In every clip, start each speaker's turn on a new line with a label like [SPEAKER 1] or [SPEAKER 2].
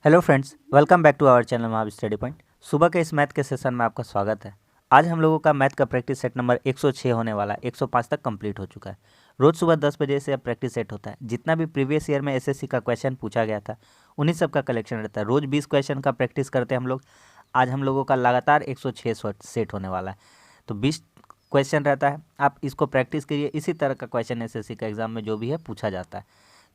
[SPEAKER 1] Hello friends, welcome back to our channel Mahavir study point. सुबह के इस मैथ के सेशन में आपका स्वागत है। आज हम लोगों का मैथ का प्रैक्टिस सेट नंबर 106 होने वाला है। 105 तक कंप्लीट हो चुका है। रोज़ सुबह 10 बजे से अब प्रैक्टिस सेट होता है। जितना भी प्रीवियस ईयर में एसएससी का क्वेश्चन पूछा गया था उन्हीं सब का कलेक्शन रहता है। रोज़ 20 क्वेश्चन का प्रैक्टिस करते हैं हम लोग। आज हम लोगों का लगातार 106 सेट होने वाला है। तो 20 क्वेश्चन रहता है, आप इसको प्रैक्टिस करिए। इसी तरह का क्वेश्चन एसएससी का एग्जाम में जो भी है पूछा जाता है।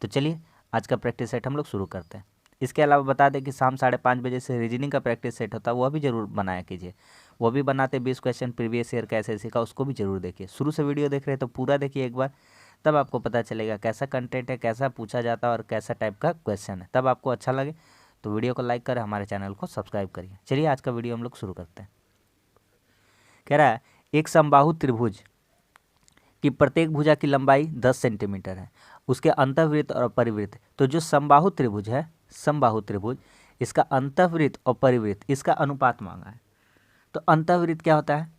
[SPEAKER 1] तो चलिए आज का प्रैक्टिस सेट हम लोग शुरू करते हैं। इसके अलावा बता दें कि शाम 5:30 बजे से रीजनिंग का प्रैक्टिस सेट होता है, वह भी जरूर बनाया कीजिए। वो भी बनाते 20 क्वेश्चन प्रीवियस ईयर का एसएससी का, उसको भी जरूर देखिए। शुरू से वीडियो देख रहे हैं तो पूरा देखिए एक बार, तब आपको पता चलेगा कैसा कंटेंट है, कैसा पूछा जाता है और कैसा टाइप का क्वेश्चन है। तब आपको अच्छा लगे तो वीडियो को लाइक करें, हमारे चैनल को सब्सक्राइब करिए। चलिए आज का वीडियो हम लोग शुरू करते हैं। कह रहा है एक समबाहु त्रिभुज कि प्रत्येक भुजा की लंबाई 10 सेंटीमीटर है, उसके अंतःवृत्त और परिवृत्त। तो जो समबाहु त्रिभुज है, समबाहु त्रिभुज, इसका अंतःवृत्त और परिवृत्त, इसका अनुपात मांगा है। तो अंतःवृत्त क्या होता है?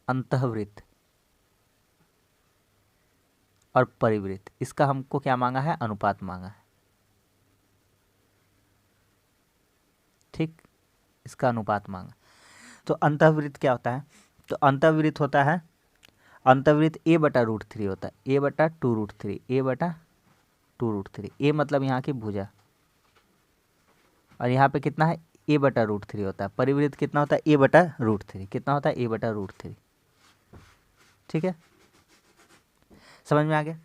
[SPEAKER 1] अंतःवृत्त और परिवृत्त, इसका हमको क्या मांगा है? अनुपात मांगा है। ठीक, इसका अनुपात मांगा। तो अंतःवृत्त क्या होता है? तो अंतःवृत्त होता है, अंतःवृत्त a/√3 होता है। a/2√3, a/2√3। ए मतलब यहाँ की भुजा, और यहाँ पे कितना है? a/√3 होता है। परिवृत्त कितना होता है? a/√3। कितना होता है? a/√3। ठीक है, समझ में आ गया?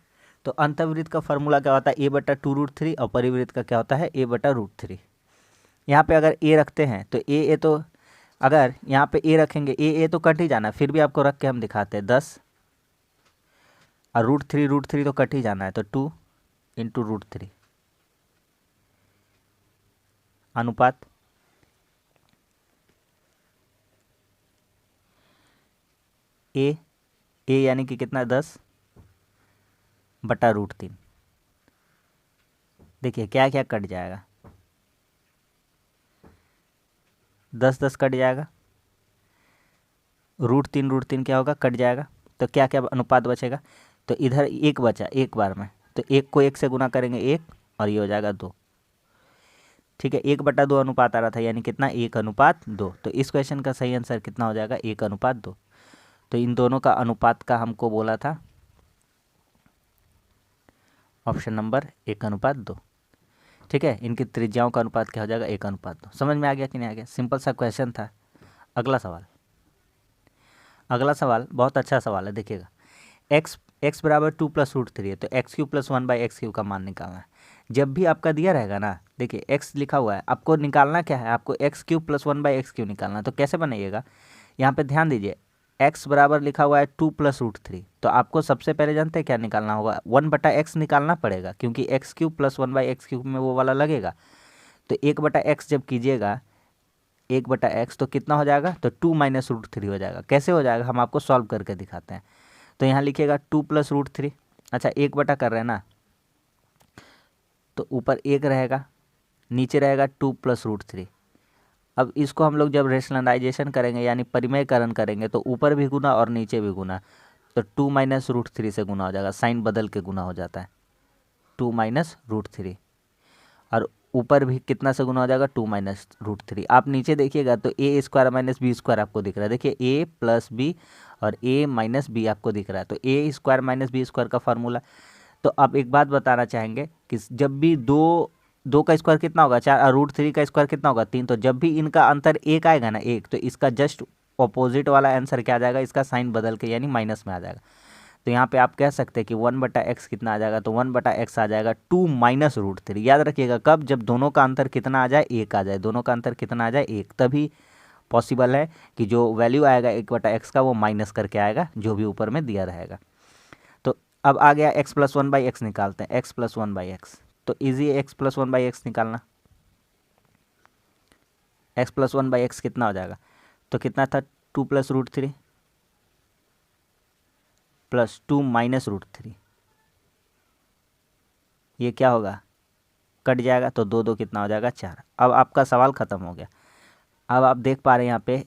[SPEAKER 1] तो अंतःवृत्त का फॉर्मूला क्या होता है? a/2√3, और परिवृत्त का क्या होता है? a/√3। यहाँ पे अगर a रखते हैं तो ए तो, अगर यहाँ पे a रखेंगे, ए तो कट ही जाना है, फिर भी आपको रख के हम दिखाते हैं। 10 और √3 तो कट ही जाना है, तो 2 × √3 अनुपात ए यानी कि कितना? 10/√3। देखिए क्या क्या कट जाएगा, 10 कट जाएगा, √3 क्या होगा? कट जाएगा। तो क्या क्या अनुपात बचेगा? तो इधर एक बचा एक बार में, तो एक को एक से गुना करेंगे, एक, और ये हो जाएगा 2। ठीक है, 1/2 अनुपात आ रहा था, यानी कितना? 1/2। तो इस क्वेश्चन का सही आंसर कितना हो जाएगा? 1/2। तो इन दोनों का अनुपात का हमको बोला था ऑप्शन नंबर 1/2। ठीक है, इनकी त्रिज्याओं का अनुपात क्या हो जाएगा? 1/2। समझ में आ गया कि नहीं आ गया? सिंपल सा क्वेश्चन था। अगला सवाल, अगला सवाल बहुत अच्छा सवाल है, देखिएगा। x बराबर 2 + √3 है, तो x³ + 1/x³ का मान निकालना है। जब भी आपका दिया रहेगा ना, देखिए x लिखा हुआ है, आपको निकालना क्या है? आपको x³ + 1/x³ निकालना है। तो कैसे बनाइएगा? यहाँ पे ध्यान दीजिए, x बराबर लिखा हुआ है 2 + √3, तो आपको सबसे पहले जानते हैं क्या निकालना होगा? 1/x निकालना पड़ेगा, क्योंकि x³ + 1/x³ में वो वाला लगेगा। तो 1/x जब कीजिएगा, 1/x, तो कितना हो जाएगा? तो 2 - √3 हो जाएगा। कैसे हो जाएगा हम आपको सॉल्व करके दिखाते हैं। तो यहाँ लिखिएगा 2 + √3। अच्छा, 1 कर रहे हैं ना, तो ऊपर 1 रहेगा, नीचे रहेगा 2 + √3। अब इसको हम लोग जब रेशनलाइजेशन करेंगे, यानी परिमयकरण करेंगे, तो ऊपर भी गुना और नीचे भी गुना, तो 2 - √3 से गुना हो जाएगा। साइन बदल के गुना हो जाता है, 2 - √3। और ऊपर भी कितना से गुना हो जाएगा? 2 - √3। आप नीचे देखिएगा तो a² - b² आपको दिख रहा है। देखिए a + b और a - b आपको दिख रहा है। तो a² - b² का फार्मूला। तो आप एक बात बताना चाहेंगे कि जब भी दो का स्क्वायर कितना होगा? 4, और √3 का स्क्वायर कितना होगा? 3। तो जब भी इनका अंतर एक आएगा ना, एक, तो इसका जस्ट ऑपोजिट वाला आंसर क्या आ जाएगा? इसका साइन बदल के, यानी माइनस में आ जाएगा। तो यहाँ पे आप कह सकते हैं कि 1/x कितना आ जाएगा? तो 1/x आ जाएगा 2 - √3। याद रखिएगा कब? जब दोनों का अंतर कितना आ जाए? एक आ जाए। दोनों का अंतर कितना आ जाए? एक। तभी पॉसिबल है कि जो वैल्यू आएगा 1/x का, वो माइनस करके आएगा, जो भी ऊपर में दिया रहेगा। तो अब आ गया x + 1/x निकालते हैं। x + 1/x, तो ईजी x + 1/x निकालना। x + 1/x कितना हो जाएगा? तो कितना था? 2 + √3 + 2 - √3। ये क्या होगा? कट जाएगा, तो 2 कितना हो जाएगा? 4। अब आपका सवाल खत्म हो गया। अब आप देख पा रहे हैं यहाँ पे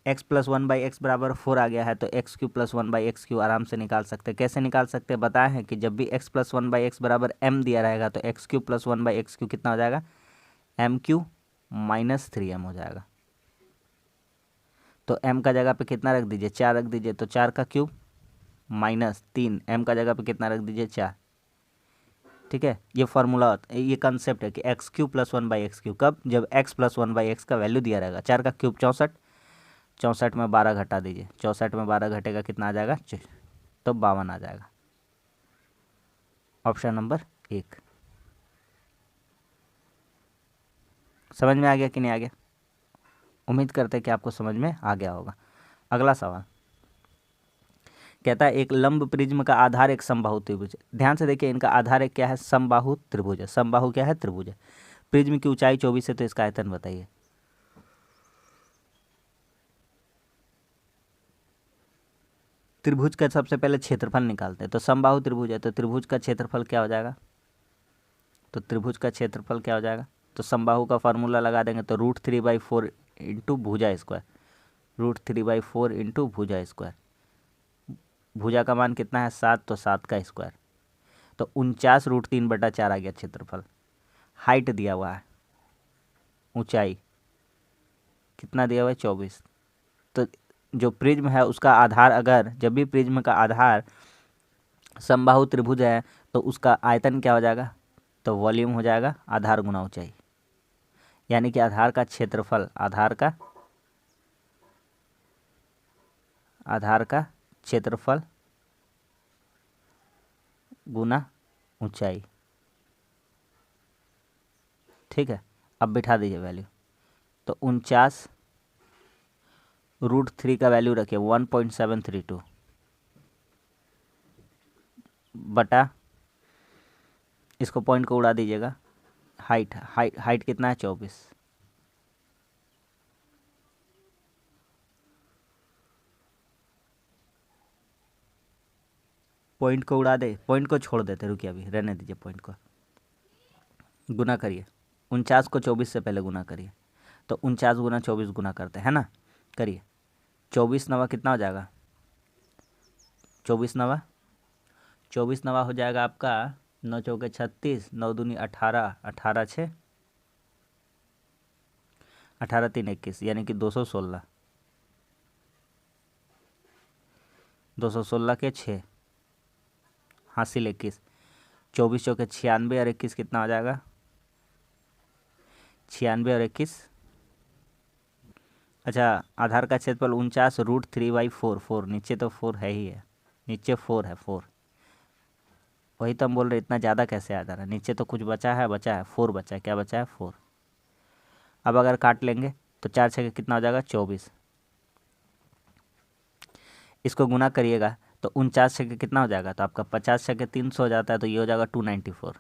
[SPEAKER 1] x plus one by x बराबर 4 आ गया है, तो x Q plus one by x Q आराम से निकाल सकते हैं। कैसे निकाल सकते हैं बताए हैं कि जब भी x plus one by x बराबर एम दिया रहेगा तो x Q plus one by x Q कितना हो जाएगा, एम क्यू माइनस 3m हो जाएगा। तो m का जगह पे कितना रख दीजिए, 4 रख दीजिए, तो 4 का क्यूब माइनस 3, m का जगह पे कितना रख दीजिए, 4। ठीक है, ये फार्मूला, ये कंसेप्ट है कि x Q plus one by x Q कब, जब x plus one by x का वैल्यू दिया रहेगा। 4 का क्यूब 64, 64 में 12 घटा दीजिए, 64 में 12 घटेगा कितना आ जाएगा, तो 52 आ जाएगा। Option number 1। समझ में आ गया कि नहीं आ गया? उम्मीद करते हैं कि आपको समझ में आ गया होगा। अगला सवाल कहता है एक लंब प्रिज्म का आधार एक समबाहु त्रिभुज है। ध्यान से देखिए, इनका आधार एक क्या है, समबाहु त्रिभुज है। समबाहु क्या है, त्रिभुज है। प्रिज्म की ऊंचाई 24 है, तो इसका आयतन बताइए। त्रिभुज का सबसे पहले क्षेत्रफल निकालते हैं। तो समबाहु त्रिभुज है, तो त्रिभुज का क्षेत्रफल क्या हो जाएगा, तो त्रिभुज का क्षेत्रफल क्या हो जाएगा, तो समबाहु का फार्मूला लगा देंगे, तो √3/4 इंटू भुजा स्क्वायर, √3/4 इंटू भुजा स्क्वायर। भुजा का मान कितना है, 7, तो 7 का स्क्वायर, तो 49 √3/4 आ गया क्षेत्रफल। हाइट दिया हुआ है, ऊंचाई कितना दिया हुआ है, 24। तो जो प्रिज्म है उसका आधार, अगर जब भी प्रिज्म का आधार समबाहु त्रिभुज है तो उसका आयतन क्या हो जाएगा, तो वॉल्यूम हो जाएगा आधार गुना ऊंचाई। यानी कि आधार का क्षेत्रफल, आधार का क्षेत्रफल गुना ऊंचाई। ठीक है, अब बिठा दीजिए वैल्यू, तो 49 √3 का वैल्यू रखिए 1.732 बटा, इसको पॉइंट को उड़ा दीजिएगा, हाइट कितना है, 24। पॉइंट को उड़ा दे, पॉइंट को छोड़ देते, रुकिए अभी रहने दीजिए, पॉइंट को गुना करिए, 49 को 24 से पहले गुना करिए, तो 49 गुना 24 गुना करते हैं ना, करिए। 24 नवा कितना हो जाएगा, 24 नवा हो जाएगा आपका 9 चौके 36, 9 दूनी 18, 18 6, 18 3 21, यानी कि 216, 216 के 6 हासिल 21, 24 चौके 96 और 21 कितना हो जाएगा, 96 और 21। अच्छा, आधार का क्षेत्रफल 49 √3/4, 4 नीचे तो 4 है ही है, नीचे 4 है, 4 वही तो हम बोल रहे, इतना ज़्यादा कैसे आ जा रहा है, नीचे तो कुछ बचा है, 4 बचा है, क्या बचा है, 4। अब अगर काट लेंगे तो 4 6 कितना हो जाएगा, 24। इसको गुना करिएगा तो 49 छः कितना हो जाएगा, तो आपका 50 छः 300 हो जाता है, तो ये हो जाएगा 294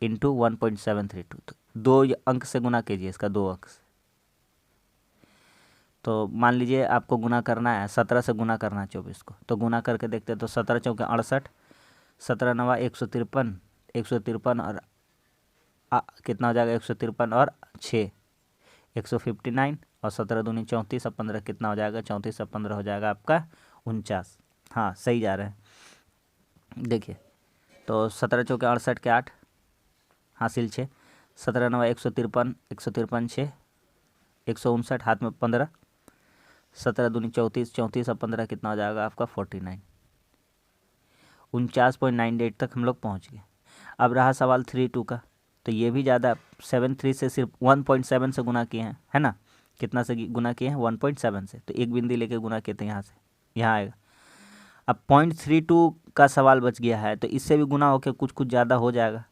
[SPEAKER 1] इंटू 1.732। तो 2 अंक से गुना कीजिए, इसका 2 अंक से। तो मान लीजिए आपको गुना करना है, 17 से गुना करना है 24 को, तो गुना करके देखते हैं, तो 17 चौके 68, 17 नवा 153, 153 और कितना हो जाएगा, 153 और 6 159, और 17 दूनी 34 और 15 कितना हो जाएगा, 34 और 15 हो जाएगा आपका 49। हाँ सही जा रहे हैं। देखिए, तो 17 चौके 68 के 8 हासिल 6, 17 नवा 153, 153 6 159, हाथ में 15, 17 दूनी 34, 34 और 15 कितना हो जाएगा आपका 49। 49.98 तक हम लोग पहुँच गए। अब रहा सवाल 3 2 का, तो ये भी ज़्यादा, 7 3 से सिर्फ 1.7 से गुना किए हैं, है ना, कितना से गुना किए हैं, 1.7 से, तो एक बिंदी लेके गुना किए थे यहाँ से, यहाँ आएगा। अब 0.32 का सवाल बच गया है, तो इससे भी गुना होकर कुछ ज़्यादा हो जाएगा,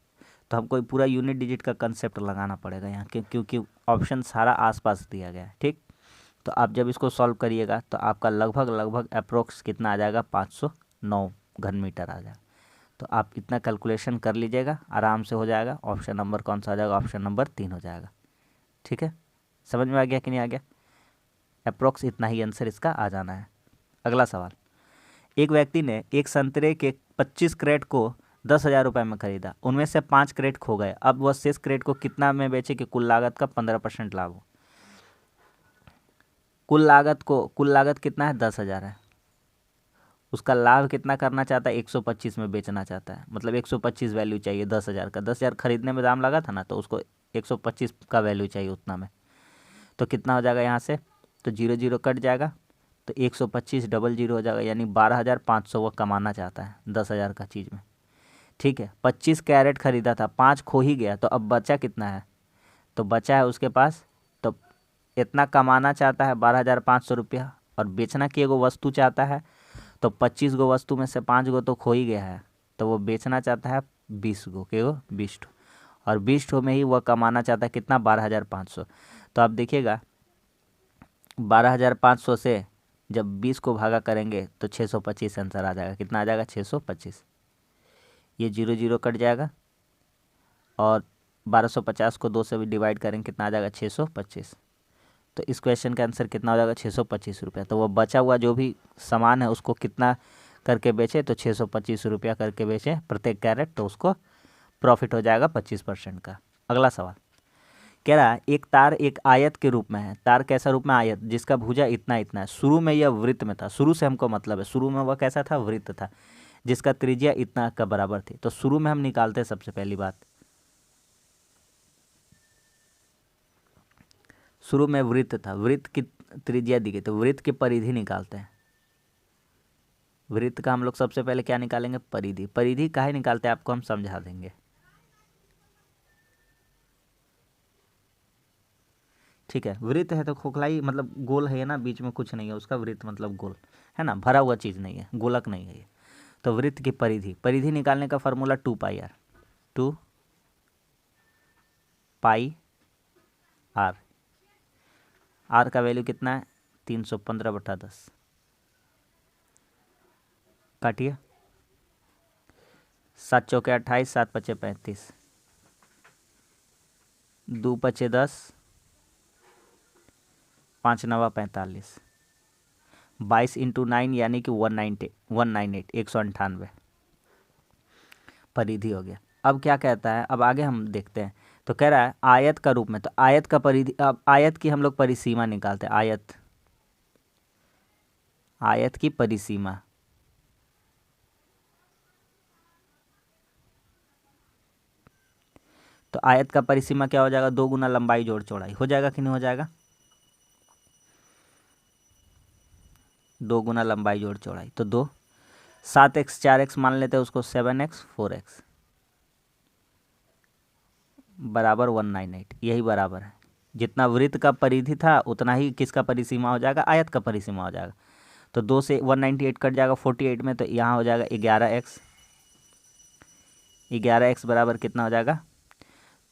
[SPEAKER 1] तो हमको पूरा यूनिट डिजिट का कंसेप्ट लगाना पड़ेगा यहाँ, क्योंकि ऑप्शन सारा आसपास दिया गया है। ठीक, तो आप जब इसको सॉल्व करिएगा तो आपका लगभग अप्रोक्स कितना आ जाएगा, 509 घन मीटर आ जाएगा। तो आप इतना कैलकुलेशन कर लीजिएगा, आराम से हो जाएगा। ऑप्शन नंबर कौन सा आ जाएगा, ऑप्शन नंबर 3 हो जाएगा। ठीक है, समझ में आ गया कि नहीं आ गया? अप्रोक्स इतना ही आंसर इसका आ जाना है। अगला सवाल, एक व्यक्ति ने एक संतरे के 25 क्रेट को 10,000 रुपये में खरीदा, उनमें से 5 क्रेट खो गए। अब वह शेष क्रेट को कितना में बेचे कि कुल लागत का 15% लाभ हो। कुल लागत कितना है, 10,000 है। उसका लाभ कितना करना चाहता है, 125 में बेचना चाहता है, मतलब 125 वैल्यू चाहिए 10,000 का। 10,000 खरीदने में दाम लगा था ना, तो उसको 125 का वैल्यू चाहिए उतना में। तो कितना हो जाएगा यहाँ से, तो 0 0 कट जाएगा, तो 125 डबल 0 हो जाएगा, यानी 12,500 वो कमाना चाहता है 10,000 का चीज़ में। ठीक है, 25 कैरेट खरीदा था, 5 खो ही गया, तो अब बचा कितना है, तो बचा है उसके पास, तो इतना कमाना चाहता है 12,500 रुपया, और बेचना की एगो वस्तु चाहता है, तो 25 गो वस्तु में से 5 गो तो खो ही गया है, तो वो बेचना चाहता है 20 गो के, वो 20 ठो, और 20 ठो में ही वह कमाना चाहता है कितना, 12,500। तो आप देखिएगा 12,500 से जब 20 को भागा करेंगे तो 625 आंसर आ जाएगा। कितना आ जाएगा, 625। ये 0 0 कट जाएगा, और 1250 को 2 से भी डिवाइड करेंगे, कितना आ जाएगा, 625। तो इस क्वेश्चन का आंसर कितना हो जाएगा, 625 रुपया। तो वो बचा हुआ जो भी सामान है उसको कितना करके बेचे, तो 625 रुपया करके बेचे प्रत्येक कैरेट, तो उसको प्रॉफिट हो जाएगा 25% का। अगला सवाल कह रहा है, एक तार एक आयत के रूप में है। तार कैसा रूप में, आयत, जिसका भुजा इतना इतना है। शुरू में यह वृत्त में था, शुरू से हमको मतलब है, शुरू में वह कैसा था, वृत्त था, जिसका त्रिज्या इतना का बराबर थी। तो शुरू में हम निकालते हैं सबसे पहली बात, शुरू में वृत्त था, वृत्त की त्रिज्या दी गई, तो वृत्त की परिधि निकालते हैं। वृत्त का हम लोग सबसे पहले क्या निकालेंगे, परिधि। परिधि काहे निकालते हैं आपको हम समझा देंगे। ठीक है, वृत्त है तो खोखलाई मतलब गोल है ना, बीच में कुछ नहीं है, उसका वृत्त मतलब गोल है ना, भरा हुआ चीज़ नहीं है, गोलक नहीं है ये। तो वृत्त की परिधि, परिधि निकालने का फॉर्मूला 2πr, 2πr। आर का वैल्यू कितना है, 315/10। काटिए, 7 चौके 28, 7 पचे 35, 2 पचे 10, 5 नवा 45, 22 इंटू 9 यानी कि 198, 198 परिधि हो गया। अब क्या कहता है, अब आगे हम देखते हैं। तो कह रहा है आयत का रूप में, तो आयत का परिधि, अब आयत की हम लोग परिसीमा निकालते हैं। आयत की परिसीमा, तो आयत का परिसीमा क्या हो जाएगा, 2 गुना लंबाई जोड़ चौड़ाई। हो जाएगा कि नहीं हो जाएगा, 2 गुना लंबाई जोड़ चौड़ाई, तो 2, 7x 4x मान लेते हैं उसको, 7x 4x बराबर 198। यही बराबर है, जितना वृत्त का परिधि था उतना ही किसका परिसीमा हो जाएगा, आयत का परिसीमा हो जाएगा। तो 2 से 198 कट जाएगा 48 में, तो यहाँ हो जाएगा 11x। 11x बराबर कितना हो जाएगा,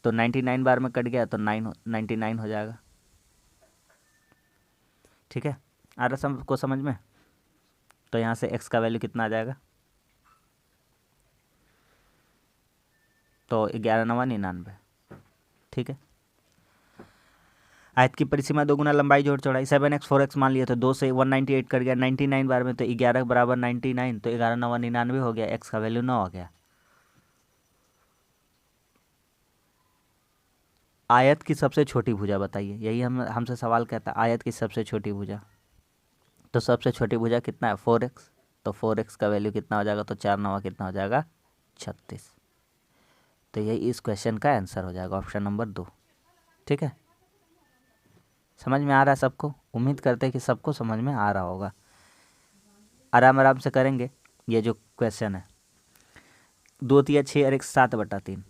[SPEAKER 1] तो 99 बार में कट गया तो 99 हो जाएगा। ठीक है, आ रहा सबको समझ में। तो यहाँ से x का वैल्यू कितना आ जाएगा, तो 11 9 99। ठीक है, आयत की परिसीमा 2 गुना लंबाई जोड़ चौड़ाई, 7x 4x मान लिया, तो 2 से 198 कट गया 99 बार में, तो 11 बराबर 99, तो 11 9 99 हो गया, x का वैल्यू 9 हो गया। आयत की सबसे छोटी भुजा बताइए, यही हमसे सवाल कहता है, आयत की सबसे छोटी भुजा। तो सबसे छोटी भुजा कितना है, 4x, तो 4x का वैल्यू कितना हो जाएगा, तो 4 9 कितना हो जाएगा, 36। तो यही इस क्वेश्चन का आंसर हो जाएगा, ऑप्शन नंबर 2। ठीक है, समझ में आ रहा है सबको, उम्मीद करते हैं कि सबको समझ में आ रहा होगा। आराम आराम से करेंगे। ये जो क्वेश्चन है, 2 तिया 6 और 1 7/3,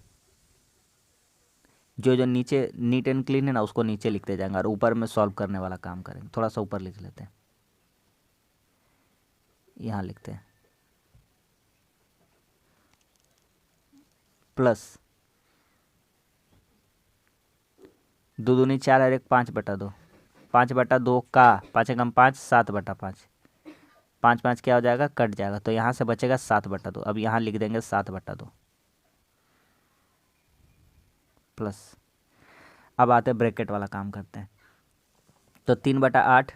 [SPEAKER 1] जो जो नीचे नीट एंड क्लीन है ना उसको नीचे लिखते जाएंगे, और ऊपर में सॉल्व करने वाला काम करेंगे। थोड़ा सा ऊपर लिख लेते हैं, यहाँ लिखते हैं प्लस 2 दूनी 4 और 1 5/2, 5/2 का 5 एकम 5, 7/5, 5 5 क्या हो जाएगा, कट जाएगा, तो यहाँ से बचेगा 7/2। अब यहाँ लिख देंगे 7/2 प्लस, अब आते ब्रैकेट वाला काम करते हैं। तो 3/8,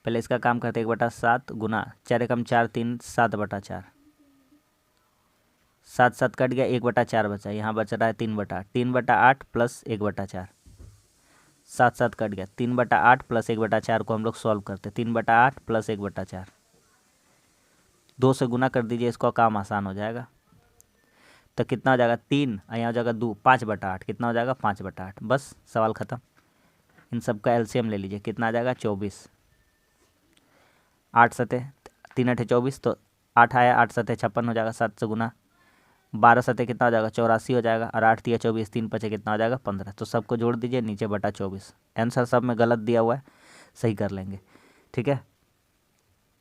[SPEAKER 1] पहले इसका काम करते हैं, 1/7 गुना 4 एकम 4 3, 7/4, 7 7 कट गया, 1/4 बचा, यहाँ बच रहा है 3/8 प्लस 1/4, सात सात कट गया, 3/8 प्लस 1/4 को हम लोग सॉल्व करते, 3/8 प्लस 1/4, 2 से गुना कर दीजिए, इसका काम आसान हो जाएगा। तो कितना हो जाएगा 3, यहाँ हो जाएगा 2, 5/8, कितना हो जाएगा 5/8, बस सवाल ख़त्म। इन सब का एलसीएम ले लीजिए, कितना आ जाएगा 24, 8 सतह 3 अठे 24, तो 8 आया, 8 सतह 56 हो जाएगा, 7 से गुना, 12 सतह कितना हो जाएगा 84 हो जाएगा, और 8 तिया 24, 3 पचे कितना हो जाएगा 15। तो सबको जोड़ दीजिए, नीचे बटा 24। आंसर सब में गलत दिया हुआ है, सही कर लेंगे, ठीक है।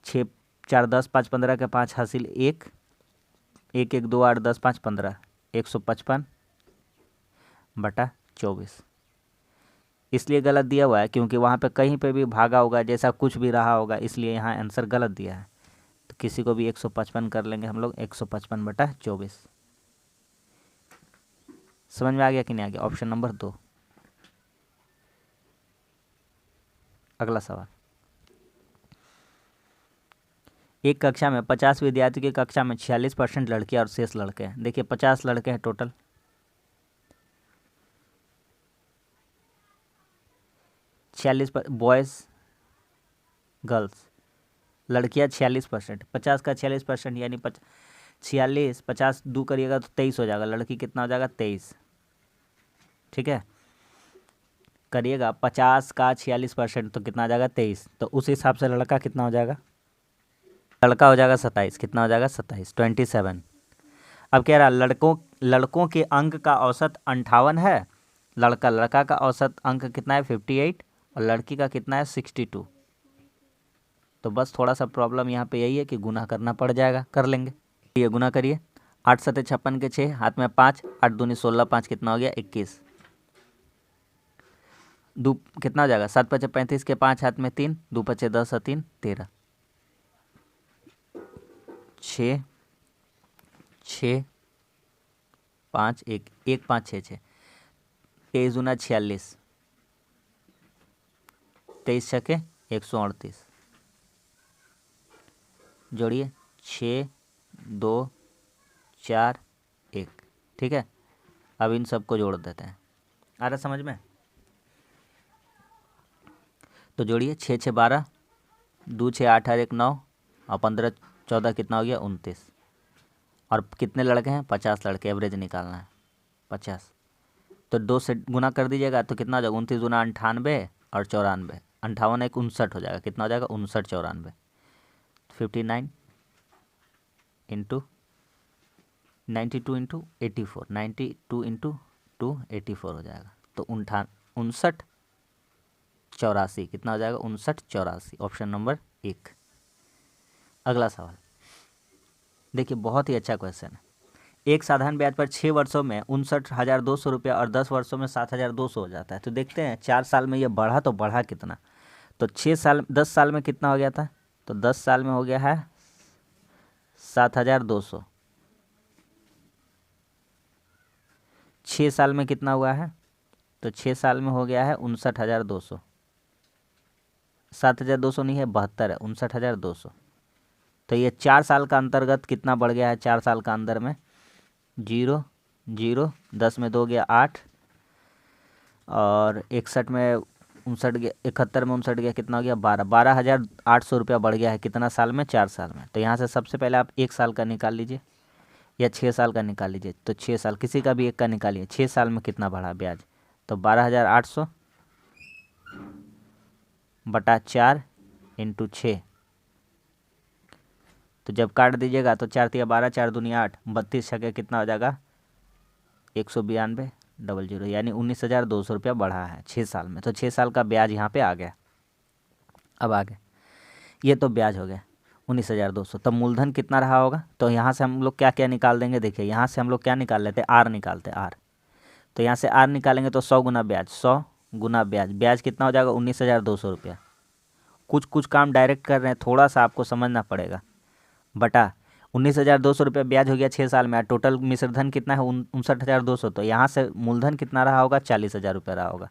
[SPEAKER 1] 6 4 10 5 15 के 5 हासिल 1, 1 1 2 8 10 5 15, 155/24। इसलिए गलत दिया हुआ है क्योंकि वहाँ पे कहीं पे भी भागा होगा, जैसा कुछ भी रहा होगा, इसलिए यहाँ आंसर गलत दिया है। तो किसी को भी 155 कर लेंगे हम लोग, 155/24। समझ में आ गया कि नहीं आ गया? Option number 2। अगला सवाल, एक कक्षा में 50 विद्यार्थी की कक्षा में 46% लड़कियां और शेष लड़के हैं। देखिए 50 लड़के हैं टोटल, 46 बॉयज़ गर्ल्स, लड़कियां 46%, 50 का 46% यानी 46, 50 दो करिएगा तो 23 हो जाएगा, लड़की कितना हो जाएगा 23, ठीक है। करिएगा 50 का 46% तो कितना हो जाएगा 23, तो उस हिसाब से लड़का कितना हो जाएगा, लड़का हो जाएगा 27, कितना हो जाएगा 27, 27। अब कह रहा लड़कों के अंक का औसत 58 है, लड़का का औसत अंक कितना है 58, और लड़की का कितना है 62। तो बस थोड़ा सा प्रॉब्लम यहाँ पे यही है कि गुना करना पड़ जाएगा, कर लेंगे। ये गुना करिए, 8 सतह 56 के 6, हाथ में 5, 8 दूनी 16, 5 कितना हो गया 21, दो कितना हो जाएगा 7 पचे 35 के 5, हाथ में 3, 2 पचे 10 और 3 13, 6 6 5 1 1 5 6 6, 23 दूना 46, 23 छके 138, जोड़िए 6 2 4 1, ठीक है। अब इन सबको जोड़ देते हैं, आ रहा समझ में? तो जोड़िए 6 6 12, 2 6 8 8 1 9, और 15 14 कितना हो गया 29। और कितने लड़के हैं 50 लड़के, एवरेज निकालना है 50, तो 2 से गुना कर दीजिएगा तो कितना हो जाएगा 29 दूना 98 और 94, 58 एक 59 हो जाएगा, कितना हो जाएगा 59 94, 59 इंटू 92 इंटू 84, 92 इंटू 2 84 हो जाएगा, तो 59 84, कितना हो जाएगा 59 84, ऑप्शन नंबर 1। अगला सवाल देखिए, बहुत ही अच्छा क्वेश्चन है। एक साधारण ब्याज पर 6 वर्षों में 59,200 रुपया और 10 वर्षों में 7,200 हो जाता है। तो देखते हैं 4 साल में ये बढ़ा तो बढ़ा कितना। तो 10 साल में कितना हो गया था, तो 10 साल में हो गया है 7,200, 6 साल में कितना हुआ है, तो 6 साल में हो गया है 59,200, 7,200 नहीं है 72 है, 59,200। तो ये 4 साल का अंतर्गत कितना बढ़ गया है, 4 साल का अंदर में 0 0, 10 में 2 गया 8, और 61 में 59 गया, 71 में 59 गया, कितना हो गया 12,800 रुपया बढ़ गया है, कितना साल में 4 साल में। तो यहाँ से सबसे पहले आप 1 साल का निकाल लीजिए या 6 साल का निकाल लीजिए। तो 6 साल, किसी का भी एक का निकालिए, 6 साल में कितना बढ़ा ब्याज, तो 12,800 बटा 4 इंटू 6, तो जब काट दीजिएगा तो 4 तिया 12, 4 दूनी 8, 32 छके कितना हो जाएगा 192,000, यानी 19,200 रुपया बढ़ा है 6 साल में। तो 6 साल का ब्याज यहाँ पे आ गया। अब आगे ये तो ब्याज हो गया 19,200, तब मूलधन कितना रहा होगा, तो यहाँ से हम लोग क्या क्या निकाल देंगे। देखिए यहाँ से हम लोग क्या निकाल लेते हैं, आर निकालते हैं, आर। तो यहाँ से आर निकालेंगे तो 100 गुना ब्याज, 100 गुना ब्याज, ब्याज कितना हो जाएगा 19,200 रुपया। कुछ काम डायरेक्ट कर रहे हैं, थोड़ा सा आपको समझना पड़ेगा, बटा 19,200 रुपया ब्याज हो गया 6 साल में। टोटल मिश्रधन कितना है 59,200, तो यहाँ से मूलधन कितना रहा होगा 40,000 रुपया रहा होगा,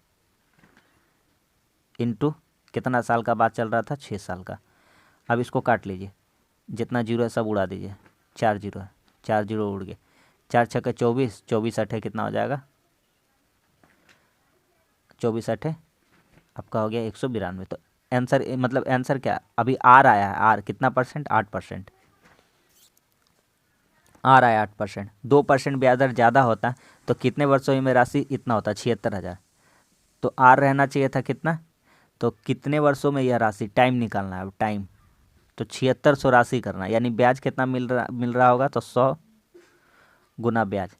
[SPEAKER 1] इंटू कितना साल का बाद चल रहा था 6 साल का। अब इसको काट लीजिए, जितना जीरो है सब उड़ा दीजिए, 4 जीरो है, 4 जीरो उड़ गए, 4 छक्के 24, 24 अठे कितना हो जाएगा 24 अठे आपका हो गया 192। तो आंसर मतलब आंसर क्या अभी आर आया है, आर कितना परसेंट, 8%। आर आया 8%, 2% ब्याज दर ज़्यादा होता तो कितने वर्षों में राशि इतना होता, 76,000। तो आर रहना चाहिए था कितना, तो कितने वर्षों में यह राशि, टाइम निकालना है अब टाइम। तो 7600 राशि करना, यानी ब्याज कितना मिल रहा होगा, तो 100 गुना ब्याज,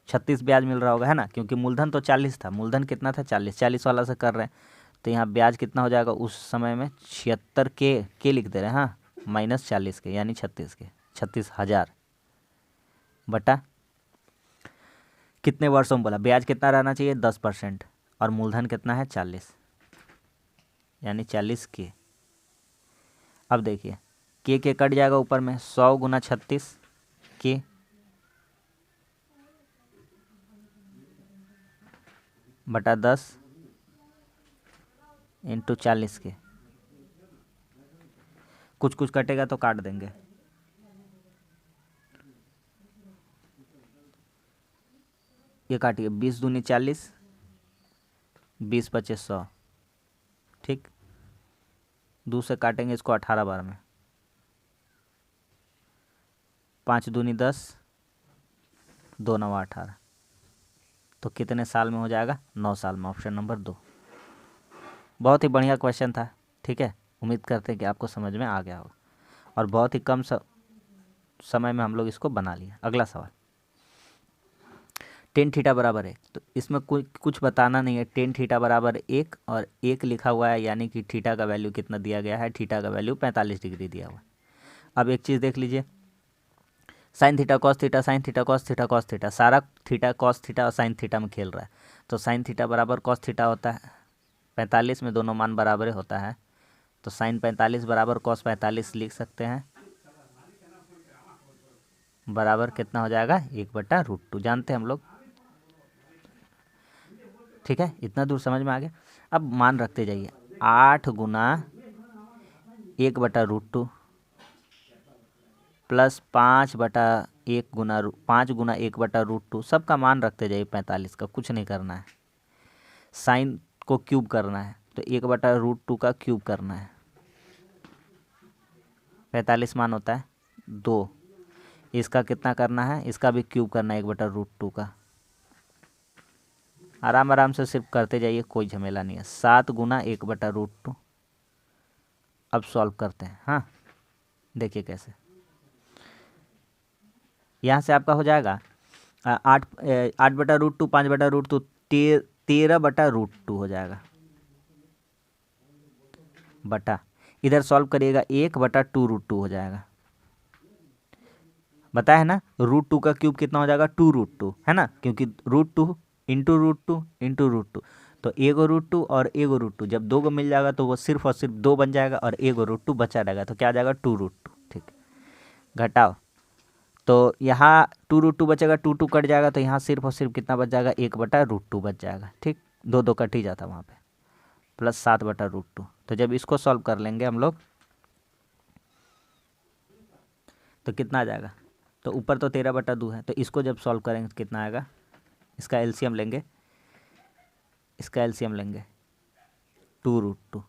[SPEAKER 1] 36 ब्याज मिल रहा होगा, है ना, क्योंकि मूलधन तो 40 था, मूलधन कितना था 40, 40 वाला से कर रहे हैं। तो यहाँ ब्याज कितना हो जाएगा उस समय में, 76 के लिख दे रहे हैं, हाँ, माइनस 40 के, यानी 36 के, 36,000 बटा कितने वर्षों में बोला, ब्याज कितना रहना चाहिए 10%, और मूलधन कितना है 40, यानी 40 के। अब देखिए के कट जाएगा ऊपर में, 100 गुना 36 के बटा 10 इंटू 40 के, कुछ कुछ कटेगा तो काट देंगे, ये काटिए, 20 दूनी 40, 20 पचे 100, ठीक, 2 से काटेंगे इसको 18 बार में, 5 दूनी 10, 2 9 18, तो कितने साल में हो जाएगा, 9 साल में, ऑप्शन नंबर 2। बहुत ही बढ़िया क्वेश्चन था, ठीक है, उम्मीद करते हैं कि आपको समझ में आ गया होगा, और बहुत ही कम समय में हम लोग इसको बना लिया। अगला सवाल, टेन थीटा बराबर 1, तो इसमें कुछ बताना नहीं है, टेन थीटा बराबर 1 और 1 लिखा हुआ है, यानी कि थीटा का वैल्यू कितना दिया गया है, थीटा का वैल्यू 45 डिग्री दिया हुआ है। अब एक चीज़ देख लीजिए, sine theta cos theta, sine theta cos theta cos theta, सारा थीटा कॉस थीटा और साइन थीटा में खेल रहा है, तो साइन थीटा बराबर कॉस थीटा होता है 45 में, दोनों मान बराबर होता है, तो साइन 45 बराबर कॉस 45 लिख सकते हैं, बराबर कितना हो जाएगा 1/√2, जानते हैं हम लोग, ठीक है, इतना दूर समझ में आ गया। अब मान रखते जाइए, 8 गुना 1/√2 प्लस 5/1 गुना 5 गुना 1/√2, सबका मान रखते जाइए 45 का, कुछ नहीं करना है, साइन को क्यूब करना है, तो 1/√2 का क्यूब करना है, 45 मान होता है 2, इसका कितना करना है, इसका भी क्यूब करना है 1/√2 का, आराम आराम से सिर्फ करते जाइए, कोई झमेला नहीं है, 7 गुना 1/√2। अब सॉल्व करते हैं, हाँ, देखिए कैसे, यहाँ से आपका हो जाएगा 8/√2, 5/√2, 13/√2 हो जाएगा, बटा इधर सॉल्व करिएगा 1/2√2 हो जाएगा, बताया है ना, √2 का क्यूब कितना हो जाएगा 2√2, है ना, क्योंकि √2 इंटू √2 इंटू √2, तो एगो √2 और एगो √2, जब 2 को मिल जाएगा तो वो सिर्फ और सिर्फ 2 बन जाएगा, और एगो √2 बचा रहेगा, तो क्या आ जाएगा 2√2, ठीक, घटाओ, तो यहाँ 2√2 बचेगा, 2 कट जाएगा, तो यहाँ सिर्फ और सिर्फ कितना बच जाएगा 1/√2 बच जाएगा, ठीक, 2 कट ही जाता वहाँ पे, प्लस 7/√2। तो जब इसको सॉल्व कर लेंगे हम लोग तो कितना आ जाएगा, तो ऊपर तो 13/2 है, तो इसको जब सॉल्व करेंगे तो कितना आएगा, इसका एलसीएम लेंगे, इसका एलसीएम लेंगे 2√2,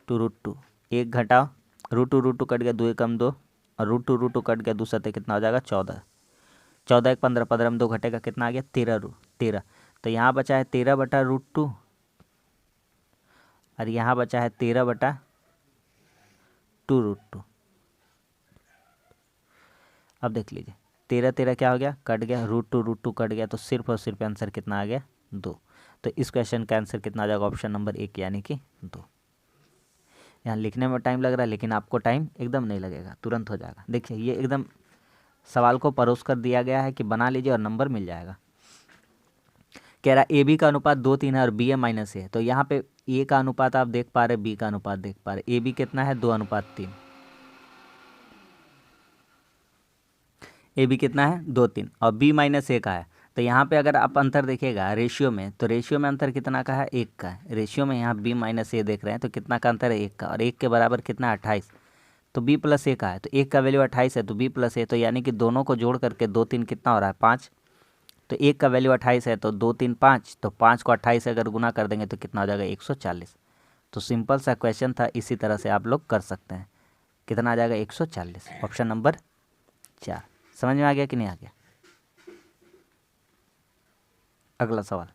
[SPEAKER 1] 2√2, 1 घटाओ, √2 कट गया, 2 कम 2, और √2 कट गया, 2 सत्ते कितना हो जाएगा 14, 14 1 15, 15 में 2 घटेगा, कितना आ गया 13, तो यहाँ बचा है 13/√2, और यहाँ बचा है 13/2√2। अब देख लीजिए 13 13 क्या हो गया, कट गया, √2 कट गया, तो सिर्फ और सिर्फ आंसर कितना आ गया 2। तो इस क्वेश्चन का आंसर कितना आ जाएगा, ऑप्शन नंबर 1 यानी कि 2। यहाँ लिखने में टाइम लग रहा है, लेकिन आपको टाइम एकदम नहीं लगेगा, तुरंत हो जाएगा। देखिए ये एकदम सवाल को परोस कर दिया गया है कि बना लीजिए और नंबर मिल जाएगा। कह रहा ए बी का अनुपात 2:3 है और बी ए-ए है, तो यहाँ पे ए का अनुपात आप देख पा रहे, बी का अनुपात देख पा रहे, ए बी कितना है 2:3, ए बी कितना है 2:3, और बी -a का है, तो यहाँ पे अगर आप अंतर देखिएगा रेशियो में, तो रेशियो में अंतर कितना का है 1 का है, रेशियो में यहाँ b -a देख रहे हैं, तो कितना का अंतर है 1 का, और 1 के बराबर कितना 28, तो b + a का है, तो 1 का वैल्यू 28 है, तो b + a, तो यानी कि दोनों को जोड़ करके 2 3 कितना हो रहा है 5, तो एक का वैल्यू 28 है, तो 2 3 5, तो 5 को 28 से अगर गुना कर देंगे तो कितना हो जाएगा 140। तो सिंपल सा क्वेश्चन था, इसी तरह से आप लोग कर सकते हैं। कितना आ जाएगा 140, ऑप्शन नंबर 4। समझ में आ गया कि नहीं आ गया? अगला सवाल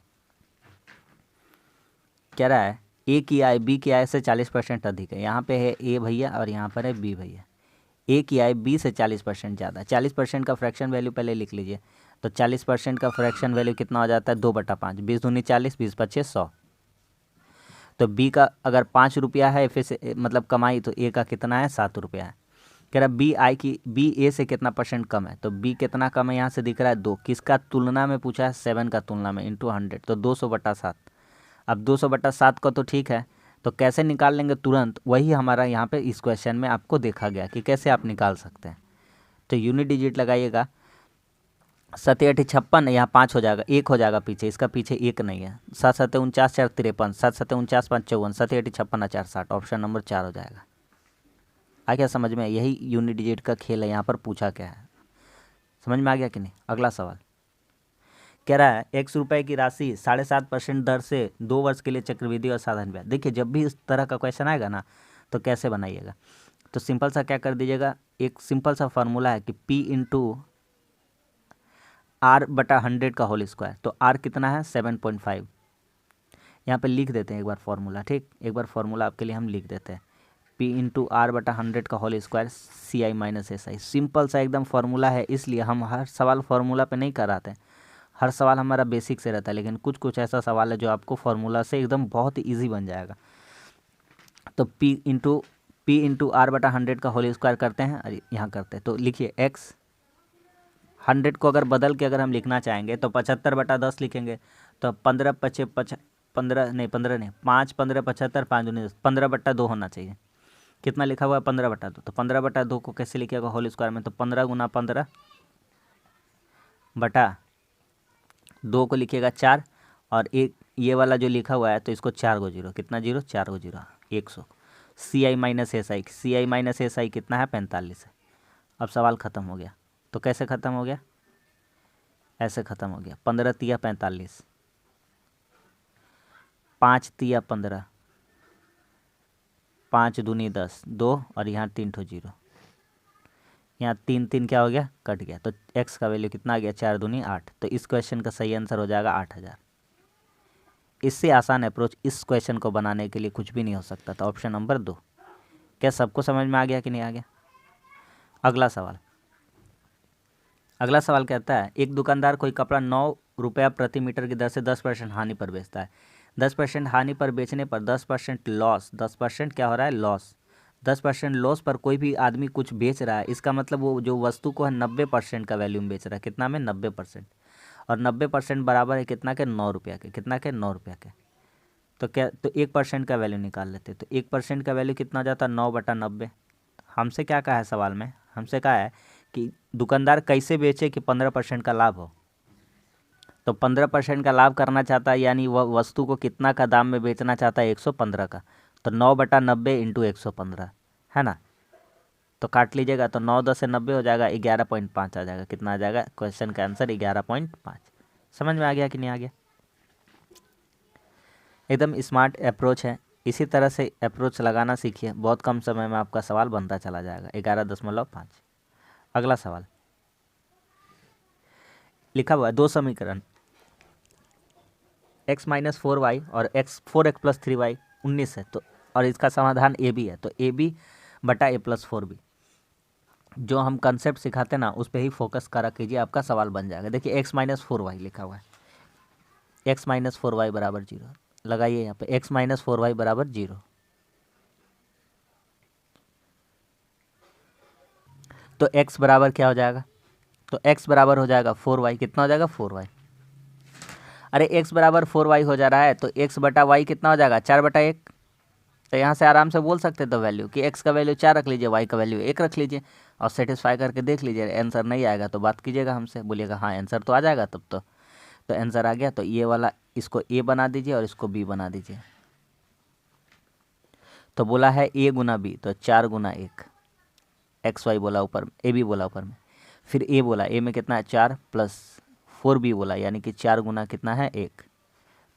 [SPEAKER 1] कह रहा है ए की आय बी की आय से 40% अधिक है। यहाँ पे है ए भैया और यहाँ पर है बी भैया। ए की आय बी से 40% ज़्यादा। 40% का फ्रैक्शन वैल्यू पहले लिख लीजिए। तो 40% का फ्रैक्शन वैल्यू कितना हो जाता है 2/5। 20 दूनी 40, 20 पच्चीस 100। तो बी का अगर 5 रुपया है फिर से मतलब कमाई, तो ए का कितना है 7 रुपया है। कह रहा बी ए से कितना % कम है। तो बी कितना कम है यहाँ से दिख रहा है 2। किसका तुलना में पूछा है 7 का तुलना में, इंटू 100, तो 200/7। अब 200/7 का तो ठीक है, तो कैसे निकाल लेंगे तुरंत, वही हमारा यहाँ पे इस क्वेश्चन में आपको देखा गया कि कैसे आप निकाल सकते हैं। तो यूनिट डिजिट लगाइएगा। 7 8 56, यहाँ 5 हो जाएगा, 1 हो जाएगा पीछे, इसका पीछे 1 नहीं है। 7 7 49 4 53, 7 7 49 5 54, 7 8 56 4 60, ऑप्शन नंबर 4 हो जाएगा। आ गया समझ में? यही यूनिट डिजिट का खेल है, यहाँ पर पूछा क्या है, समझ में आ गया कि नहीं? अगला सवाल कह रहा है X रुपए की राशि 7.5% दर से 2 वर्ष के लिए चक्रवृद्धि और साधारण ब्याज। देखिए जब भी इस तरह का क्वेश्चन आएगा ना, तो कैसे बनाइएगा, तो सिंपल सा क्या कर दीजिएगा, एक सिंपल सा फार्मूला है कि P इंटू R/100 का होल स्क्वायर। तो R कितना है 7.5। यहाँ पे लिख देते हैं एक बार फार्मूला, ठीक, एक बार फार्मूला आपके लिए हम लिख देते हैं। P इंटू R/100 का whole square CI minus SI। Simple सा एकदम फार्मूला है, इसलिए हम हर सवाल फार्मूला पे नहीं कराते हैं। हर सवाल हमारा बेसिक से रहता है, लेकिन कुछ कुछ ऐसा सवाल है जो आपको फार्मूला से एकदम बहुत ही ईजी बन जाएगा। तो P इंटू R/100 का होल स्क्वायर करते हैं, अरे यहाँ करते हैं, तो लिखिए X 100 को अगर बदल के अगर हम लिखना चाहेंगे तो 75/10 लिखेंगे। तो 15 5 15 75 5 दूनी 10, 15/2 होना चाहिए। कितना लिखा हुआ है 15/2, तो 15/2 को कैसे लिखिएगा होल स्क्वायर में, तो 15 गुना 15/2 को लिखिएगा 4, और एक ये वाला जो लिखा हुआ है तो इसको 4 गो जीरो, कितना जीरो 4 गो जीरो 100। CI माइनस SI कितना है 45 है। अब सवाल ख़त्म हो गया। तो कैसे ख़त्म हो गया, ऐसे ख़त्म हो गया। 15 तिया 45, 5 तिया 15, 5 दूनी 10, 2 और यहाँ 3 ठो जीरो, यहाँ 3 3 क्या हो गया कट गया। तो x का वैल्यू कितना आ गया 4 दूनी 8। तो इस क्वेश्चन का सही आंसर हो जाएगा 8000। इससे आसान अप्रोच इस क्वेश्चन को बनाने के लिए कुछ भी नहीं हो सकता था। Option number 2। क्या सबको समझ में आ गया कि नहीं आ गया? अगला सवाल कहता है एक दुकानदार कोई कपड़ा 9 रुपया प्रति मीटर की दर से 10% हानि पर बेचता है। 10% हानि पर बेचने पर 10% लॉस, 10% क्या हो रहा है लॉस, 10% लॉस पर कोई भी आदमी कुछ बेच रहा है। इसका मतलब वो जो वस्तु को है 90% का वैल्यू में बेच रहा है। कितना में 90%, और 90% बराबर है कितना के 9 रुपया के, कितना के 9 रुपया के। तो क्या, तो 1% का वैल्यू निकाल लेते। तो 1% का वैल्यू कितना हो जाता है 9/90। हमसे क्या कहा है सवाल में, हमसे कहा है कि दुकानदार कैसे बेचे कि 15% का लाभ हो। तो 15% का लाभ करना चाहता है, यानी वह वस्तु को कितना का दाम में बेचना चाहता है 115 का। तो 9/90 इंटू 115 है ना। तो काट लीजिएगा, तो 9 10 से 90 हो जाएगा, 11.5 आ जाएगा। कितना आ जाएगा क्वेश्चन का आंसर 11.5। समझ में आ गया कि नहीं आ गया? एकदम स्मार्ट अप्रोच है। इसी तरह से अप्रोच लगाना सीखिए, बहुत कम समय में आपका सवाल बनता चला जाएगा। 11.5। अगला सवाल लिखा हुआ है 2 समीकरण x माइनस 4y और 4x प्लस 3y 19 है। तो और इसका समाधान ए बी है। तो AB/A+4B जो हम कंसेप्ट सिखाते हैं ना, उस पर ही फोकस करा कीजिए, आपका सवाल बन जाएगा। देखिए x माइनस 4y लिखा हुआ है, x माइनस 4y बराबर 0 लगाइए यहाँ पे, x माइनस 4y बराबर 0। तो x बराबर क्या हो जाएगा, तो x बराबर हो जाएगा 4y। कितना हो जाएगा 4y। अरे x बराबर 4y हो जा रहा है, तो x/y कितना हो जाएगा 4/1। तो यहाँ से आराम से बोल सकते तो वैल्यू कि x का वैल्यू 4 रख लीजिए, y का वैल्यू 1 रख लीजिए, और सेटिस्फाई करके देख लीजिए। आंसर नहीं आएगा तो बात कीजिएगा हमसे, बोलिएगा हाँ आंसर तो आ जाएगा तब तो आंसर आ गया। तो ये वाला इसको a बना दीजिए और इसको b बना दीजिए। तो बोला है a गुना b, तो 4 गुना 1 XY बोला ऊपर में, AB बोला ऊपर में, फिर a बोला, a में कितना है 4 प्लस 4b बोला, यानी कि 4 गुना कितना है 1।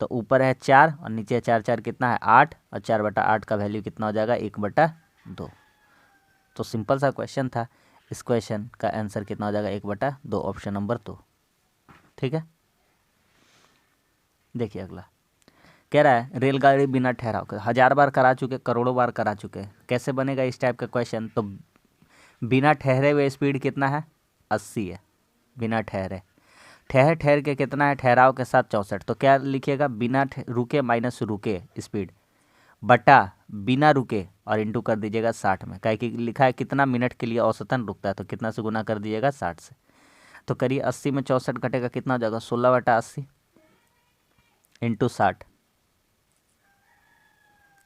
[SPEAKER 1] तो ऊपर है 4 और नीचे 4, 4 कितना है 8, और 4/8 का वैल्यू कितना हो जाएगा 1/2। तो सिंपल सा क्वेश्चन था, इस क्वेश्चन का आंसर कितना हो जाएगा 1/2, ऑप्शन नंबर 2। ठीक है, देखिए अगला कह रहा है रेलगाड़ी बिना ठहराव के 1000 बार करा चुके, करोड़ों बार करा चुके, कैसे बनेगा इस टाइप का क्वेश्चन। तो बिना ठहरे हुए स्पीड कितना है 80 है, बिना ठहरे, ठहर के कितना है ठहराव के साथ 64। तो क्या लिखिएगा, बिना रुके माइनस रुके स्पीड बटा बिना रुके और इंटू कर दीजिएगा 60 में, क्या कि लिखा है कितना मिनट के लिए औसतन रुकता है, तो कितना से गुना कर दीजिएगा 60 से। तो करिए 80 में 64 घटेगा, कितना हो जाएगा 16/80 इंटू 60,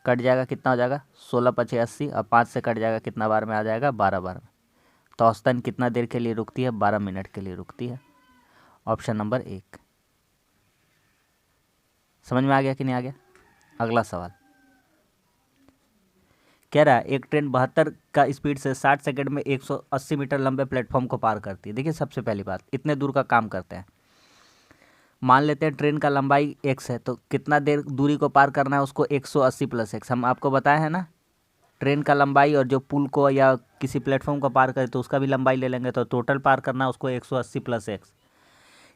[SPEAKER 1] कट जाएगा कितना हो जाएगा 16×5 = 80, और 5 से कट जाएगा कितना बार में आ जाएगा 12 बार में। तो औसतन कितना देर के लिए रुकती है 12 मिनट के लिए रुकती है, ऑप्शन नंबर 1। समझ में आ गया कि नहीं आ गया। अगला सवाल कह रहा है एक ट्रेन 72 का स्पीड से 60 सेकंड में 180 मीटर लंबे प्लेटफॉर्म को पार करती है। देखिए सबसे पहली बात, इतने दूर का काम करते हैं, मान लेते हैं ट्रेन का लंबाई x है, तो कितना देर दूरी को पार करना है उसको 180 + x, हम आपको बताए हैं ना, ट्रेन का लंबाई और जो पुल को या किसी प्लेटफॉर्म को पार करे तो उसका भी लंबाई ले लेंगे, तो टोटल पार करना है उसको 180 + x।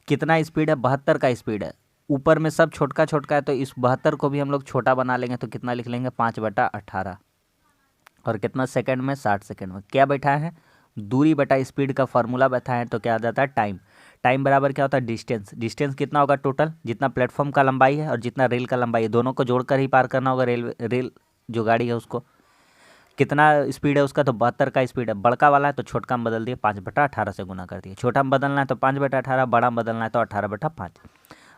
[SPEAKER 1] कितना स्पीड है 72 का स्पीड है, ऊपर में सब छोटका छोटका है, तो इस 72 को भी हम लोग छोटा बना लेंगे, तो कितना लिख लेंगे 5/18, और कितना सेकंड में 60 सेकंड में। क्या बैठा है दूरी बटा स्पीड का फार्मूला बैठा है, तो क्या आ जाता है टाइम। टाइम बराबर क्या होता है डिस्टेंस, डिस्टेंस कितना होगा टोटल, जितना प्लेटफॉर्म का लंबाई है और जितना रेल का लंबाई है, दोनों को जोड़कर ही पार करना होगा रेल जो गाड़ी है उसको। कितना स्पीड है उसका, तो 72 का स्पीड है, बड़का वाला है तो छोटका में बदल दिए 5/18 से गुना कर दिए, छोटा में बदलना है तो 5/18, बड़ा में बदलना है तो 18/5।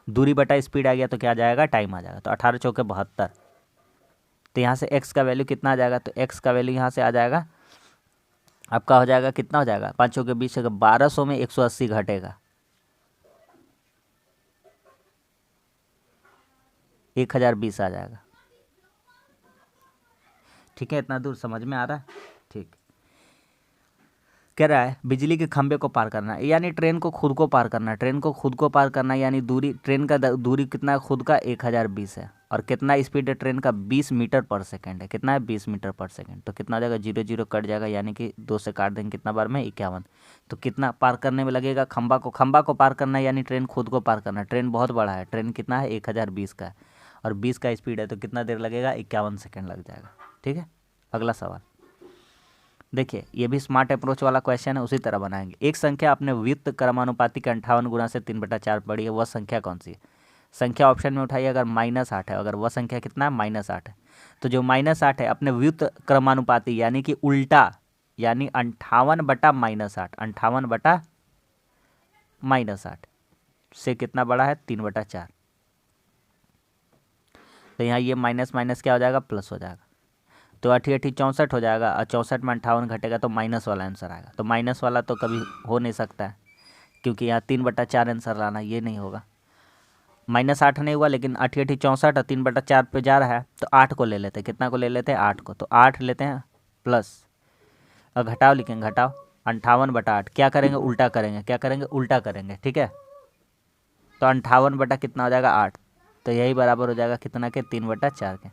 [SPEAKER 1] दूरी बटा स्पीड आ गया तो क्या आ जाएगा टाइम आ जाएगा, तो 18 चौके 72। तो यहाँ से x का वैल्यू कितना आ जाएगा, तो x का वैल्यू यहाँ से आ जाएगा आपका हो जाएगा कितना हो जाएगा 5 चौके 20, 1200 में 180 घटेगा 1020 आ जाएगा। ठीक है, इतना दूर समझ में आ रहा है। ठीक, कह रहा है बिजली के खंभे को पार करना है, यानी ट्रेन को खुद को पार करना है, ट्रेन को खुद को पार करना है, यानी दूरी ट्रेन का दूरी कितना है खुद का 1020 है, और कितना स्पीड है ट्रेन का 20 मीटर पर सेकंड है, कितना है 20 मीटर पर सेकंड। तो कितना हो जाएगा 0 0 कट जाएगा, यानी कि 2 से काट देंगे कितना बार में 51। तो कितना पार करने में लगेगा खंभा को पार करना है, यानी ट्रेन खुद को पार करना है। ट्रेन बहुत बड़ा है, ट्रेन कितना है 1020 का है और 20 का स्पीड है, तो कितना देर लगेगा 51 सेकेंड लग जाएगा। ठीक है, अगला सवाल देखिए, ये भी स्मार्ट अप्रोच वाला क्वेश्चन है, उसी तरह बनाएंगे। एक संख्या अपने व्युत्त क्रमानुपाती के 58 गुना से 3/4 पड़ी है, वह संख्या कौन सी है। संख्या ऑप्शन में उठाइए, अगर -8 है, अगर वह संख्या कितना है -8 है, तो जो -8 है अपने व्युत्त क्रमानुपाती यानी कि उल्टा, यानी 58 बटा -8, 58 बटा -8 से कितना बड़ा है 3/4। तो यहाँ ये माइनस माइनस क्या हो जाएगा प्लस हो जाएगा, तो 8 8 64 हो जाएगा, और 64 में 58 घटेगा तो माइनस वाला आंसर आएगा। तो माइनस वाला तो कभी हो नहीं सकता है, क्योंकि यहाँ 3/4 आंसर लाना, ये नहीं होगा। -8 नहीं हुआ, लेकिन 8 8 64 और 3/4 पे जा रहा है, तो 8 को ले लेते हैं। कितना को ले लेते हैं 8 को, तो 8 लेते हैं प्लस, और घटाओ लिखेंगे, घटाओ 58/8, क्या करेंगे उल्टा करेंगे, क्या करेंगे उल्टा करेंगे। ठीक है, तो 58 बटा कितना हो जाएगा 8, तो यही बराबर हो जाएगा कितना के 3/4 के।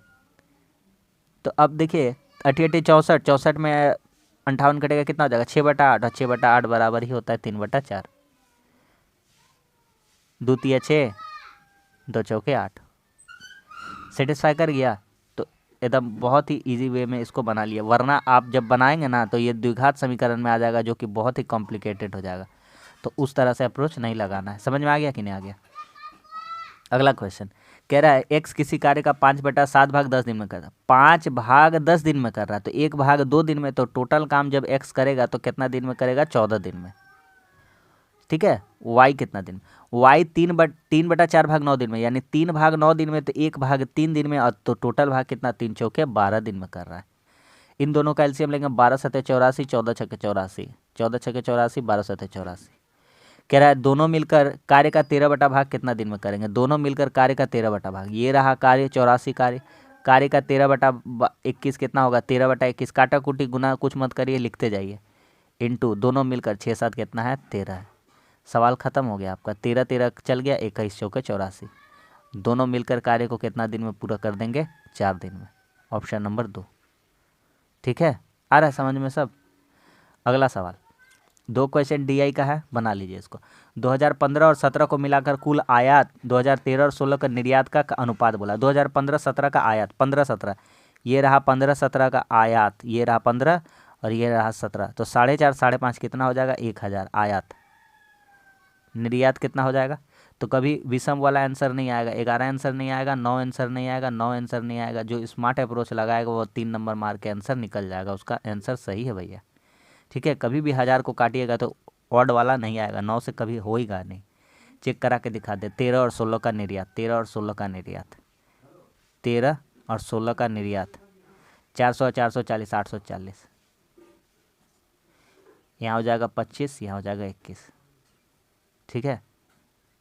[SPEAKER 1] तो अब देखिए 8 8 64, 64 में 58 कटेगा कितना हो जाएगा 6/8, और 6/8 बराबर ही होता है 3/4। 2 तिया 6, 2 चौके 8। सेटिस्फाई कर गया, तो एकदम बहुत ही इजी वे में इसको बना लिया, वरना आप जब बनाएंगे ना तो ये द्विघात समीकरण में आ जाएगा, जो कि बहुत ही कॉम्प्लिकेटेड हो जाएगा। तो उस तरह से अप्रोच नहीं लगाना है। समझ में आ गया कि नहीं आ गया। अगला क्वेश्चन कह रहा है x किसी कार्य का 5/7 भाग 10 दिन में कर रहा है, 5 भाग 10 दिन में कर रहा है, तो 1 भाग 2 दिन में, तो टोटल काम जब x करेगा तो कितना दिन में करेगा 14 दिन में। ठीक है, y कितना दिन, y 3/4 भाग 9 दिन में, यानी 3 भाग 9 दिन में, तो 1 भाग 3 दिन में, और तो टोटल भाग कितना 3 चौके 12 दिन में कर रहा है। इन दोनों का एलसीएम लेंगे, 12 7 84, 14 6 84, 14 6 84, 12 7 84। कह रहा है दोनों मिलकर कार्य का 13 बटा भाग कितना दिन में करेंगे, दोनों मिलकर कार्य का 13 बटा भाग, ये रहा कार्य 84 कार्य का 13/21 कितना होगा 13/21, काटा कुटी गुना कुछ मत करिए लिखते जाइए, इंटू दोनों मिलकर 6 7 कितना है 13 है। सवाल ख़त्म हो गया आपका। 13 13 चल गया, 21 चौके 84। दोनों मिलकर कार्य को कितना दिन में पूरा कर देंगे? 4 दिन में। Option number 2। ठीक है, आ रहा है समझ में सब? अगला सवाल 2 क्वेश्चन DI का है, बना लीजिए इसको। 2015 और 17 को मिलाकर कुल आयात 2013 और 16 का निर्यात का अनुपात बोला। 2015-17 का आयात 15-17, ये रहा 15-17 का आयात, ये रहा 15 और ये रहा 17, तो 4.5 5.5 कितना हो जाएगा? 1000 आयात। निर्यात कितना हो जाएगा? तो कभी विषम वाला आंसर नहीं आएगा, 11 आंसर नहीं आएगा, 9 आंसर नहीं आएगा, 9 आंसर नहीं आएगा। जो स्मार्ट अप्रोच लगाएगा वो 3 नंबर मार के आंसर निकल जाएगा, उसका आंसर सही है भैया। ठीक है, कभी भी 1000 को काटिएगा तो ऑड वाला नहीं आएगा, 9 से कभी होएगा नहीं। चेक करा के दिखा दे। 13 और 16 का निर्यात, 13 और 16 का निर्यात, 13 और 16 का निर्यात, 400 440 840, यहाँ हो जाएगा 25, यहाँ हो जाएगा 21। ठीक है,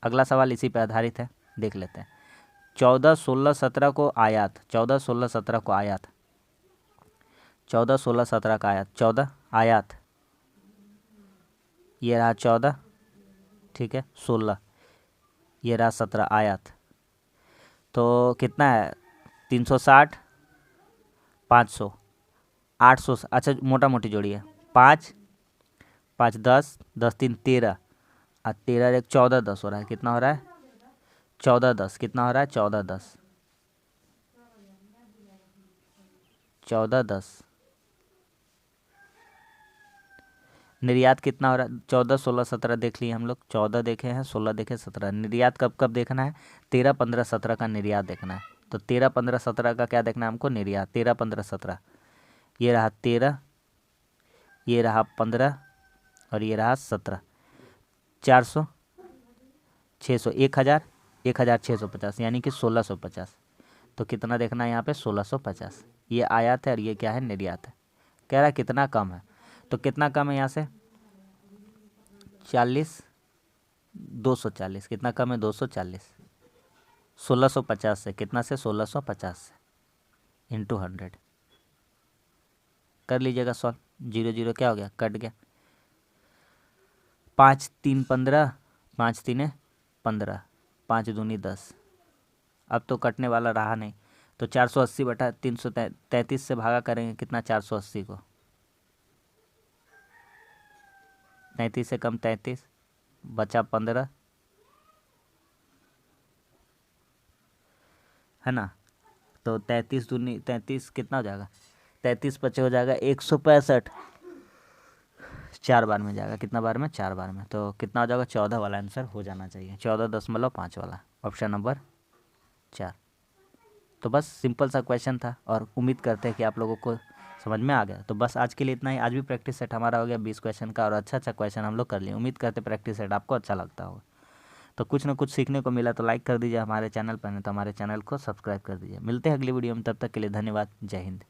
[SPEAKER 1] अगला सवाल इसी पे आधारित है, देख लेते हैं। 14 16 17 को आयात, 14 16 17 को आयात, 14 16 17 का आयात, 14 आयात, ये रहा 14, ठीक है, 16, ये रहा 17 आयात। तो कितना है? 360, 500, 800। अच्छा मोटा मोटी जोड़ी है, 5 5 10, 10 3 13 और 13 1 14 10 हो रहा है। कितना हो रहा है? 14 10। कितना हो रहा है? 14 10, 14 10। निर्यात कितना हो रहा है? 14 16 17 देख लिए हम लोग, 14 देखे हैं, 16 देखे, 17। निर्यात कब कब देखना है? 13 15 17 का निर्यात देखना है। तो 13 15 17 का क्या देखना है हमको? निर्यात। 13 15 17, ये रहा 13, ये रहा 15 और ये रहा 17। 400 600 1000 1650, यानी कि 1650। तो कितना देखना है यहाँ पे? 1650। ये आयात है और ये क्या है? निर्यात है। कह रहा है कितना कम है, तो कितना कम है यहाँ से? 40 240। कितना कम है? 240। 1650 से, कितना से? 1650 से इंटू 100 कर लीजिएगा सॉल्व। 0 0 क्या हो गया? कट गया। 5 3 15, 5 3 15, 5 दूनी 10। अब तो कटने वाला रहा नहीं, तो 480 बटा 333 से भागा करेंगे। कितना? 480 को 33 से कम 33, बचा 15, है ना? तो 33 दूनी 33 कितना हो जाएगा? 33 पचे हो जाएगा 165। 4 बार में जाएगा। कितना बार में? 4 बार में। तो कितना हो जाएगा? 14 वाला आंसर हो जाना चाहिए, 14.5 वाला, ऑप्शन नंबर 4। तो बस सिंपल सा क्वेश्चन था और उम्मीद करते हैं कि आप लोगों को समझ में आ गया। तो बस आज के लिए इतना ही। आज भी प्रैक्टिस सेट हमारा हो गया 20 क्वेश्चन का और अच्छा क्वेश्चन हम लोग कर लिए। उम्मीद करते प्रैक्टिस सेट आपको अच्छा लगता होगा। तो कुछ ना कुछ सीखने को मिला तो लाइक कर दीजिए हमारे चैनल पर, नहीं तो हमारे चैनल को सब्सक्राइब कर दीजिए। मिलते हैं अगली वीडियो में, तब तक के लिए धन्यवाद। जय हिंद।